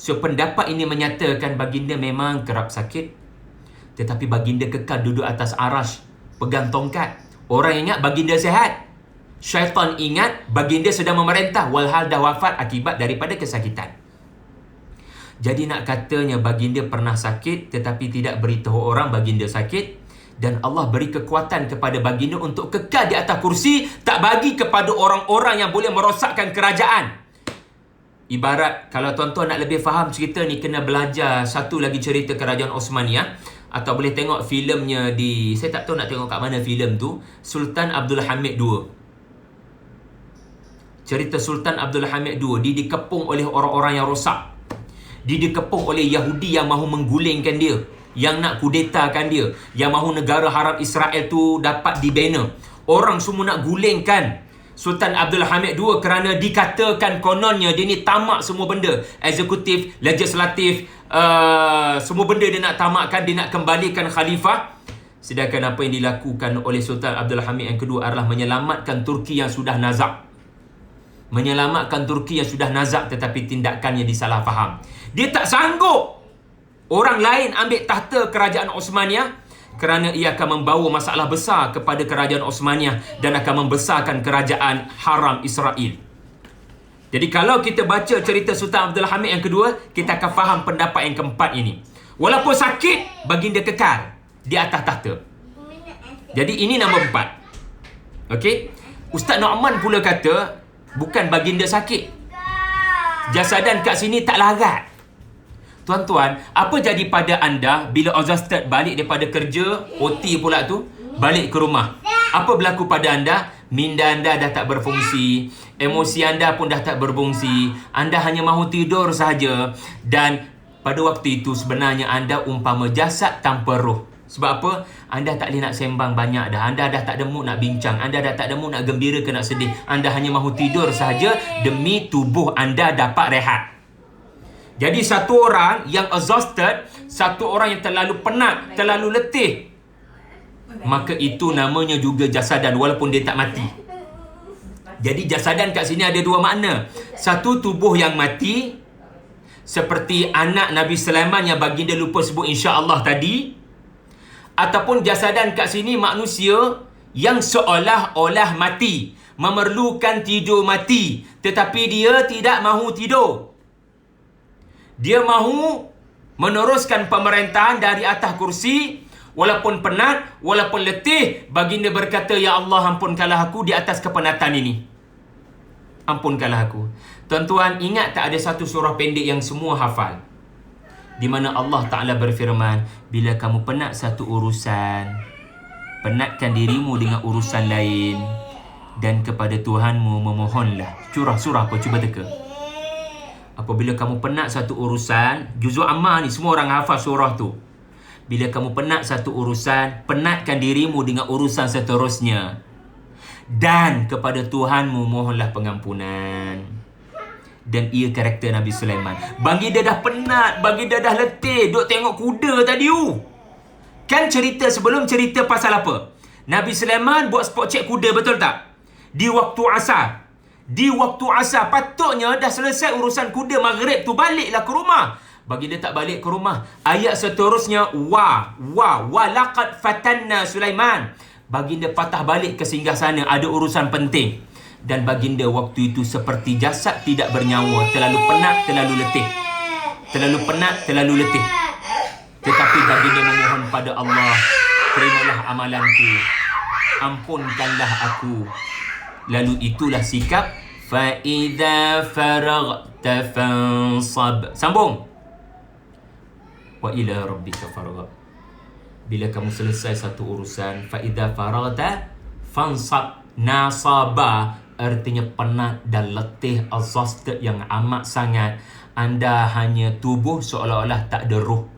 So pendapat ini menyatakan baginda memang kerap sakit, tetapi baginda kekal duduk atas arash, pegang tongkat. Orang ingat baginda sihat, syaitan ingat baginda sedang memerintah, walhal dah wafat akibat daripada kesakitan. Jadi nak katanya baginda pernah sakit tetapi tidak beritahu orang baginda sakit, dan Allah beri kekuatan kepada baginda untuk kekal di atas kursi, tak bagi kepada orang-orang yang boleh merosakkan kerajaan. Ibarat kalau tuan-tuan nak lebih faham cerita ni, kena belajar satu lagi cerita kerajaan Osmaniyah, atau boleh tengok filmnya di, saya tak tahu nak tengok kat mana filem tu, Sultan Abdul Hamid II. Cerita Sultan Abdul Hamid II, dia dikepung oleh orang-orang yang rosak. Dia dikepung oleh Yahudi yang mahu menggulingkan dia, yang nak kudetakan dia, yang mahu negara haram Israel tu dapat dibina. Orang semua nak gulingkan Sultan Abdul Hamid II kerana dikatakan kononnya dia ni tamak semua benda. Eksekutif, legislatif, semua benda dia nak tamakkan, dia nak kembalikan khalifah. Sedangkan apa yang dilakukan oleh Sultan Abdul Hamid yang kedua adalah menyelamatkan Turki yang sudah nazak. Menyelamatkan Turki yang sudah nazak, tetapi tindakannya disalah faham. Dia tak sanggup orang lain ambil tahta kerajaan Osmaniyah kerana ia akan membawa masalah besar kepada kerajaan Osmaniyah dan akan membesarkan kerajaan Haram Israel. Jadi kalau kita baca cerita Sultan Abdul Hamid yang kedua, kita akan faham pendapat yang keempat ini. Walaupun sakit, baginda kekal di atas tahta. Jadi ini nombor 4. Okey. Ustaz Nu'man pula kata bukan baginda sakit, jasadan kat sini tak larat. Tuan-tuan, apa jadi pada anda bila exhausted balik daripada kerja, OT pula tu, balik ke rumah? Apa berlaku pada anda? Minda anda dah tak berfungsi, emosi anda pun dah tak berfungsi, anda hanya mahu tidur sahaja. Dan pada waktu itu sebenarnya anda umpama jasad tanpa roh. Sebab apa? Anda tak boleh nak sembang banyak dah. Anda dah tak ada mood nak bincang. Anda dah tak ada mood nak gembira ke nak sedih. Anda hanya mahu tidur sahaja demi tubuh anda dapat rehat. Jadi satu orang yang exhausted, satu orang yang terlalu penat, terlalu letih, maka itu namanya juga jasadan walaupun dia tak mati. Jadi jasadan kat sini ada dua makna. Satu, tubuh yang mati, seperti anak Nabi Sulaiman yang baginda lupa sebut insya-Allah tadi. Ataupun jasadan kat sini manusia yang seolah-olah mati, memerlukan tidur mati, tetapi dia tidak mahu tidur. Dia mahu meneruskan pemerintahan dari atas kursi. Walaupun penat, walaupun letih, baginda berkata, Ya Allah, ampunkanlah aku di atas kepenatan ini. Ampunkanlah aku. Tuan-tuan, ingat tak ada satu surah pendek yang semua hafal? Di mana Allah Ta'ala berfirman, bila kamu penat satu urusan, penatkan dirimu dengan urusan lain, dan kepada Tuhanmu memohonlah. Surah apa? Cuba teka. Apabila kamu penat satu urusan, juzuk Ammah ni semua orang hafal surah tu. Bila kamu penat satu urusan, penatkan dirimu dengan urusan seterusnya. Dan kepada Tuhanmu mohonlah pengampunan. Dan ia karakter Nabi Sulaiman. Baginda dah penat, baginda dah letih, duk tengok kuda tadi tu. Kan cerita sebelum cerita pasal apa? Nabi Sulaiman buat spot check kuda, betul tak? Di waktu asar. Di waktu asar, patutnya dah selesai urusan kuda maghrib tu, baliklah ke rumah. Baginda tak balik ke rumah. Ayat seterusnya, laqad fatanna Sulaiman. Baginda patah balik ke singgahsana, ada urusan penting. Dan baginda waktu itu seperti jasad tidak bernyawa, terlalu penat, terlalu letih. Terlalu penat, terlalu letih. Tetapi baginda memohon pada Allah, terimalah amalanku, ampunkanlah aku. Lalu itulah sikap فَإِذَا فَرَغْتَ فَانْصَبْ. Sambung. وَإِلَى رَبِّكَ فَارْغَب. Bila kamu selesai satu urusan, فَإِذَا فَرَغْتَ فَانْصَبْ. Nasaba artinya penat dan letih, exhausted yang amat sangat. Anda hanya tubuh seolah-olah tak ada roh.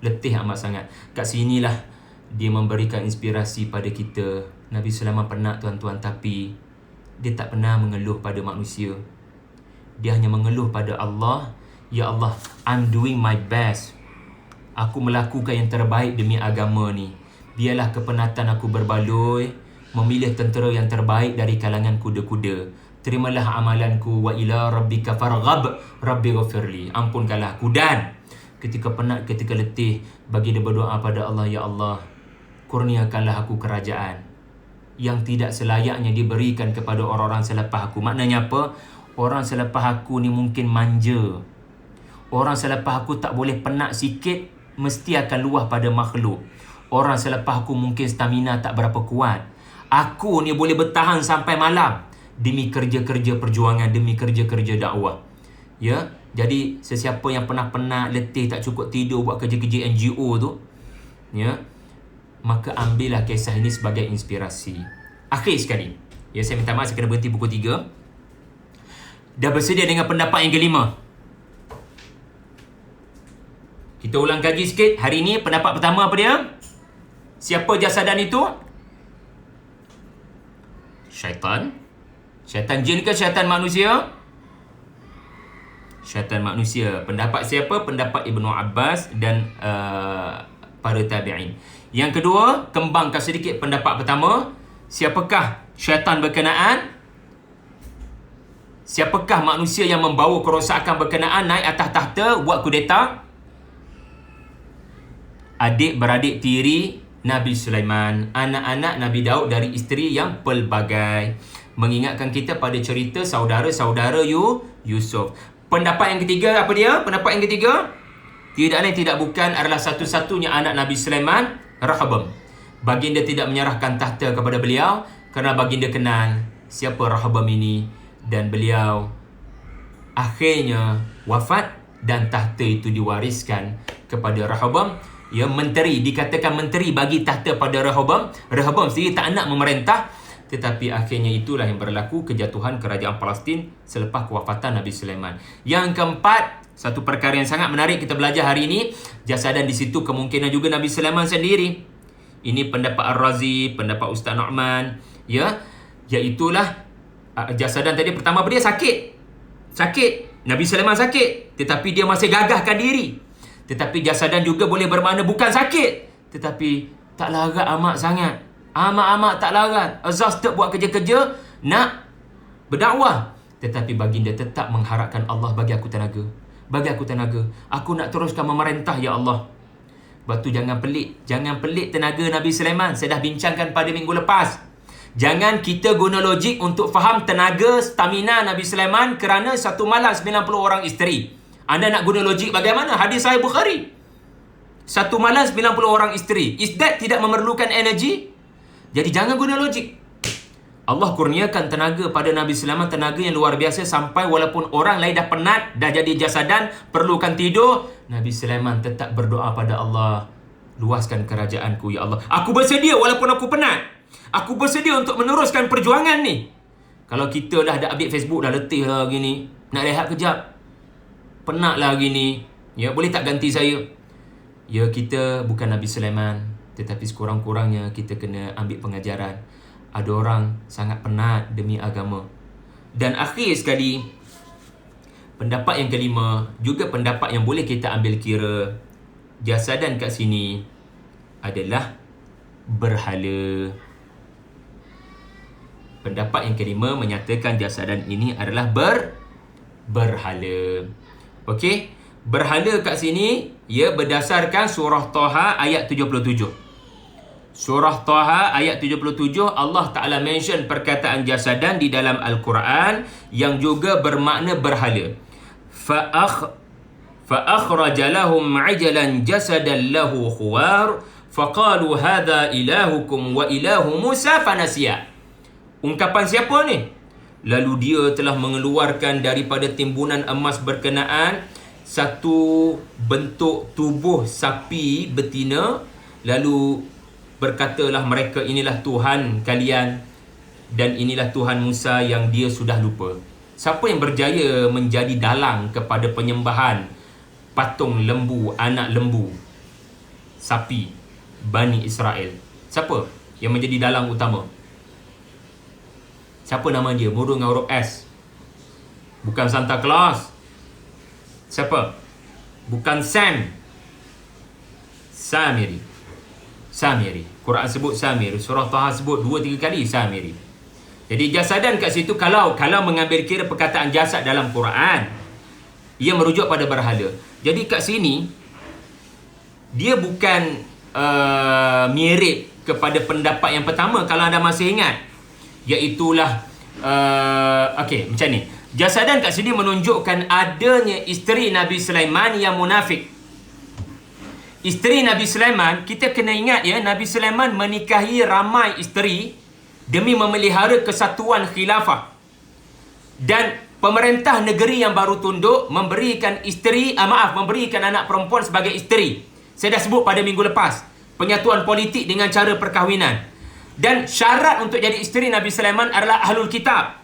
Letih amat sangat. Kat sinilah dia memberikan inspirasi pada kita. Nabi Sulaiman penat, tuan-tuan, tapi dia tak pernah mengeluh pada manusia. Dia hanya mengeluh pada Allah. Ya Allah, I'm doing my best. Aku melakukan yang terbaik demi agama ni. Biarlah kepenatan aku berbaloi, memilih tentera yang terbaik dari kalangan kuda-kuda. Terimalah amalanku. Wa ila rabbika farghab. Rabbi ghafirli. Ampunkanlah aku. Dan ketika penat, ketika letih, bagi dia berdoa pada Allah, Ya Allah, kurniakanlah aku kerajaan yang tidak selayaknya diberikan kepada orang-orang selepas aku. Maknanya apa? Orang selepas aku ni mungkin manja. Orang selepas aku tak boleh penat sikit, mesti akan luah pada makhluk. Orang selepas aku mungkin stamina tak berapa kuat. Aku ni boleh bertahan sampai malam demi kerja-kerja perjuangan, demi kerja-kerja dakwah. Ya, jadi sesiapa yang pernah penat, letih, tak cukup tidur buat kerja-kerja NGO tu, ya, maka ambillah kisah ini sebagai inspirasi. Akhir sekali, ya, saya minta maaf, saya kena berhenti pukul 3. Dah bersedia dengan pendapat yang kelima? Kita ulang kaji sikit. Hari ini pendapat pertama apa dia? Siapa jasadan itu? Syaitan. Syaitan jin ke syaitan manusia? Syaitan manusia. Pendapat siapa? Pendapat Ibnu Abbas dan para tabi'in. Yang kedua, kembangkan sedikit pendapat pertama. Siapakah syaitan berkenaan? Siapakah manusia yang membawa kerosakan berkenaan naik atas tahta, buat kudeta? Adik-beradik tiri Nabi Sulaiman, anak-anak Nabi Daud dari isteri yang pelbagai. Mengingatkan kita pada cerita saudara-saudara Yusuf. Pendapat yang ketiga apa dia? Pendapat yang ketiga, tidak lain tidak bukan adalah satu-satunya anak Nabi Sulaiman, Rehoboam. Baginda tidak menyerahkan tahta kepada beliau kerana baginda kenal siapa Rehoboam ini, dan beliau akhirnya wafat dan tahta itu diwariskan kepada Rehoboam. Ya, menteri, dikatakan menteri bagi tahta pada Rehoboam. Rehoboam sendiri tak nak memerintah, tetapi akhirnya itulah yang berlaku, kejatuhan kerajaan Palestin selepas kewafatan Nabi Sulaiman. Yang keempat, satu perkara yang sangat menarik kita belajar hari ini, jasadan di situ kemungkinan juga Nabi Sulaiman sendiri. Ini pendapat Ar-Razi, pendapat Ustaz Nu'man, ya, iaitulah jasadan tadi pertama dia sakit. Nabi Sulaiman sakit, tetapi dia masih gagahkan diri. Tetapi jasadan juga boleh bermakna bukan sakit, tetapi tak larat amat sangat. Amat-amat tak larat. Azaz tak buat kerja-kerja, nak berdakwah. Tetapi baginda tetap mengharapkan Allah, bagi aku tenaga. Bagi aku tenaga. Aku nak teruskan memerintah, ya Allah. Sebab tu jangan pelik tenaga Nabi Sulaiman. Saya dah bincangkan pada minggu lepas. Jangan kita guna logik untuk faham tenaga, stamina Nabi Sulaiman kerana satu malam 90 orang isteri. Anda nak guna logik bagaimana? Hadis Sahih Bukhari. Satu malam 90 orang isteri. Is that tidak memerlukan energi? Jadi jangan guna logik. Allah kurniakan tenaga pada Nabi Sulaiman, tenaga yang luar biasa, sampai walaupun orang lain dah penat, dah jadi jasadan, perlukan tidur, Nabi Sulaiman tetap berdoa pada Allah, luaskan kerajaanku ya Allah. Aku bersedia walaupun aku penat. Aku bersedia untuk meneruskan perjuangan ni. Kalau kita dah ada update Facebook, dah letih lah gini, nak rehat kejap, penat lah gini, ya, boleh tak ganti saya? Ya, kita bukan Nabi Sulaiman, tetapi sekurang-kurangnya kita kena ambil pengajaran. Ada orang sangat penat demi agama. Dan akhir sekali, pendapat yang kelima, juga pendapat yang boleh kita ambil kira, jasadan kat sini adalah berhala. Pendapat yang kelima menyatakan jasadan ini adalah berhala. Okey, berhala kat sini ia berdasarkan surah Taha ayat 77. Surah Taha ayat 77, Allah Ta'ala mention perkataan jasadan di dalam Al-Quran yang juga bermakna berhala. Fa'akhraja lahum 'ajlan jasadan lahu khuwar faqalu hadha ilahukum wa ilahu Musa fanasiya. Ungkapan siapa ni? Lalu dia telah mengeluarkan daripada timbunan emas berkenaan satu bentuk tubuh sapi betina. Lalu berkatalah mereka, inilah Tuhan kalian dan inilah Tuhan Musa yang dia sudah lupa. Siapa yang berjaya menjadi dalang kepada penyembahan patung lembu, anak lembu, sapi Bani Israel? Siapa yang menjadi dalang utama? Siapa nama dia? Murung dengan huruf S. Bukan Santa Claus. Siapa? Bukan Sam. Samiri. Quran sebut Samiri. Surah Taha sebut 2-3 kali Samiri. Jadi jasadan kat situ, kalau mengambil kira perkataan jasad dalam Quran, ia merujuk pada berhala. Jadi kat sini dia bukan mirip kepada pendapat yang pertama, kalau anda masih ingat, iaitulah macam ni. Jasadan kat sini menunjukkan adanya isteri Nabi Sulaiman yang munafik. Isteri Nabi Sulaiman, kita kena ingat ya, Nabi Sulaiman menikahi ramai isteri demi memelihara kesatuan khilafah. Dan pemerintah negeri yang baru tunduk memberikan memberikan anak perempuan sebagai isteri. Saya dah sebut pada minggu lepas, penyatuan politik dengan cara perkahwinan. Dan syarat untuk jadi isteri Nabi Sulaiman adalah ahlul kitab,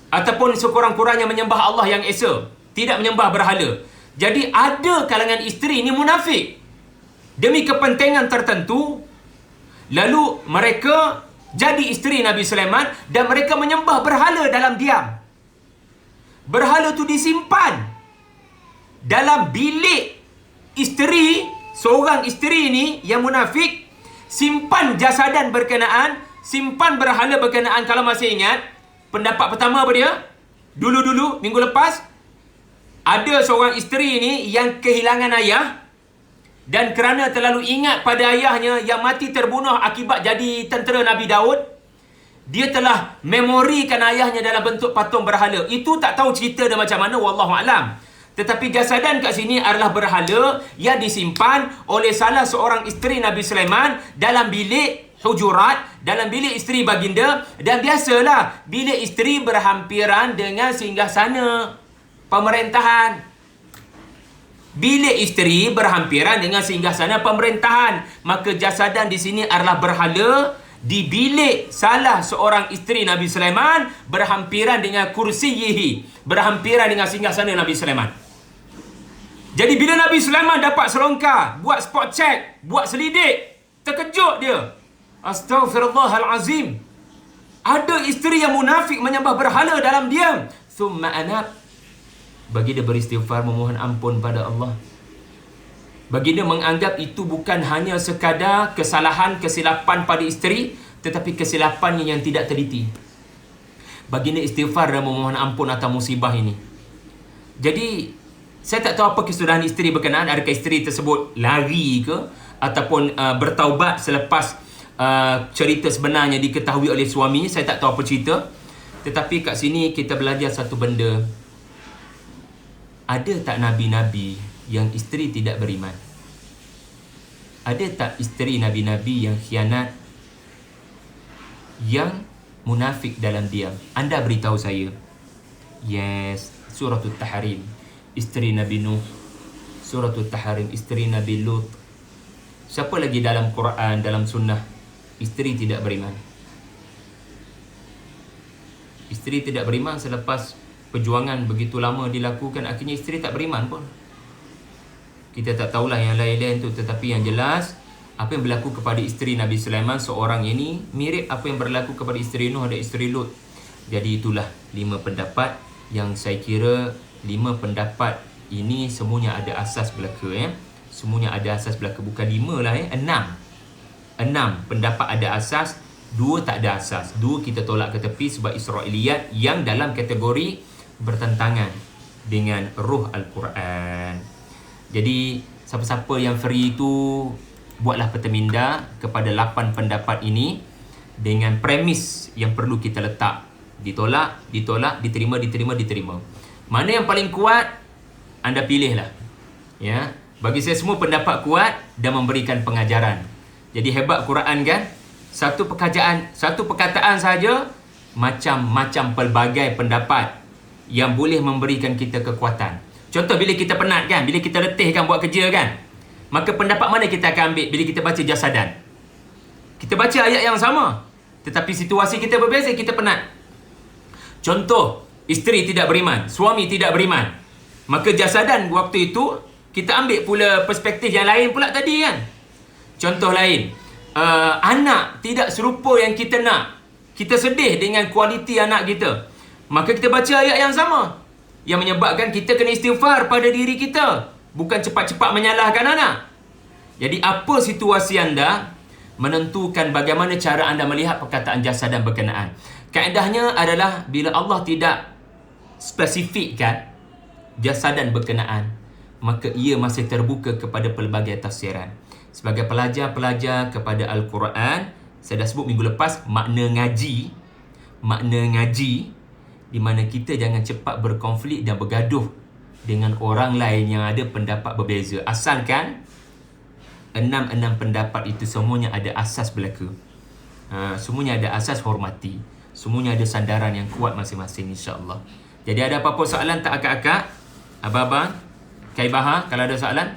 ataupun sekurang-kurangnya menyembah Allah yang esa, tidak menyembah berhala. Jadi ada kalangan isteri ini munafik demi kepentingan tertentu. Lalu mereka jadi isteri Nabi Sulaiman, dan mereka menyembah berhala dalam diam. Berhala tu disimpan dalam bilik isteri, seorang isteri ni yang munafik, simpan jasadan berkenaan, simpan berhala berkenaan. Kalau masih ingat, pendapat pertama apa dia? Dulu-dulu, minggu lepas, ada seorang isteri ni yang kehilangan ayah, dan kerana terlalu ingat pada ayahnya yang mati terbunuh akibat jadi tentera Nabi Daud, dia telah memorikan ayahnya dalam bentuk patung berhala. Itu tak tahu cerita dia macam mana, wallahualam. Tetapi jasadan kat sini adalah berhala yang disimpan oleh salah seorang isteri Nabi Sulaiman dalam bilik hujurat, dalam bilik isteri baginda. Dan biasalah, bilik isteri berhampiran dengan singgahsana pemerintahan. Bilik isteri berhampiran dengan singgahsana pemerintahan. Maka jasadan di sini adalah berhala di bilik salah seorang isteri Nabi Sulaiman, berhampiran dengan kursiyihi, berhampiran dengan singgahsana Nabi Sulaiman. Jadi bila Nabi Sulaiman dapat selongkar, buat spot check, buat selidik, terkejut dia. Astaghfirullahalazim. Ada isteri yang munafik menyembah berhala dalam diam. Thumma anab. Baginda beristighfar, memohon ampun pada Allah. Baginda menganggap itu bukan hanya sekadar kesalahan, kesilapan pada isteri, tetapi kesilapannya yang tidak teliti. Baginda istighfar dan memohon ampun atas musibah ini. Jadi saya tak tahu apa kesudahan isteri berkenaan. Adakah isteri tersebut lari ke, ataupun bertaubat selepas cerita sebenarnya diketahui oleh suami. Saya tak tahu apa cerita. Tetapi kat sini kita belajar satu benda. Ada tak nabi-nabi yang isteri tidak beriman? Ada tak isteri nabi-nabi yang khianat, yang munafik dalam diam? Anda beritahu saya. Yes, Suratul Tahrim, isteri Nabi Nuh. Suratul Tahrim, isteri Nabi Lut. Siapa lagi dalam Quran, dalam sunnah, isteri tidak beriman? Isteri tidak beriman selepas perjuangan begitu lama dilakukan, akhirnya isteri tak beriman pun. Kita tak tahulah yang lain-lain tu, tetapi yang jelas apa yang berlaku kepada isteri Nabi Sulaiman seorang ini mirip apa yang berlaku kepada isteri Nuh dan isteri Lut. Jadi itulah 5 pendapat yang saya kira 5 pendapat ini semuanya ada asas belaka, ya. Semuanya ada asas belaka, bukan 5 lah, ya. 6 pendapat ada asas, 2 tak ada asas. 2 kita tolak ke tepi sebab Israiliyat yang dalam kategori bertentangan dengan ruh Al-Quran. Jadi siapa-siapa yang free itu buatlah peterminda kepada 8 pendapat ini dengan premis yang perlu kita letak. Ditolak, ditolak, diterima, diterima, diterima. Mana yang paling kuat, anda pilihlah. Ya, bagi saya semua pendapat kuat dan memberikan pengajaran. Jadi hebat Quran kan? Satu perkataan saja macam-macam pelbagai pendapat yang boleh memberikan kita kekuatan. Contoh bila kita penat kan, bila kita letih kan buat kerja kan, maka pendapat mana kita akan ambil bila kita baca jasadan? Kita baca ayat yang sama, tetapi situasi kita berbeza, kita penat. Contoh, isteri tidak beriman, suami tidak beriman, maka jasadan waktu itu kita ambil pula perspektif yang lain pula tadi kan. Contoh lain, anak tidak serupa yang kita nak, kita sedih dengan kualiti anak kita, maka kita baca ayat yang sama yang menyebabkan kita kena istighfar pada diri kita, bukan cepat-cepat menyalahkan anak. Jadi apa situasi anda menentukan bagaimana cara anda melihat perkataan jasadan berkenaan. Kaedahnya adalah bila Allah tidak spesifikkan jasadan berkenaan, maka ia masih terbuka kepada pelbagai tafsiran. Sebagai pelajar-pelajar kepada Al-Quran, saya dah sebut minggu lepas makna ngaji, di mana kita jangan cepat berkonflik dan bergaduh dengan orang lain yang ada pendapat berbeza. Asalkan 6 pendapat itu semuanya ada asas belaka. Semuanya ada asas hormati. Semuanya ada sandaran yang kuat masing-masing, insya-Allah. Jadi ada apa-apa soalan tak akak-akak? Abang-abang, Kaibaha, kalau ada soalan?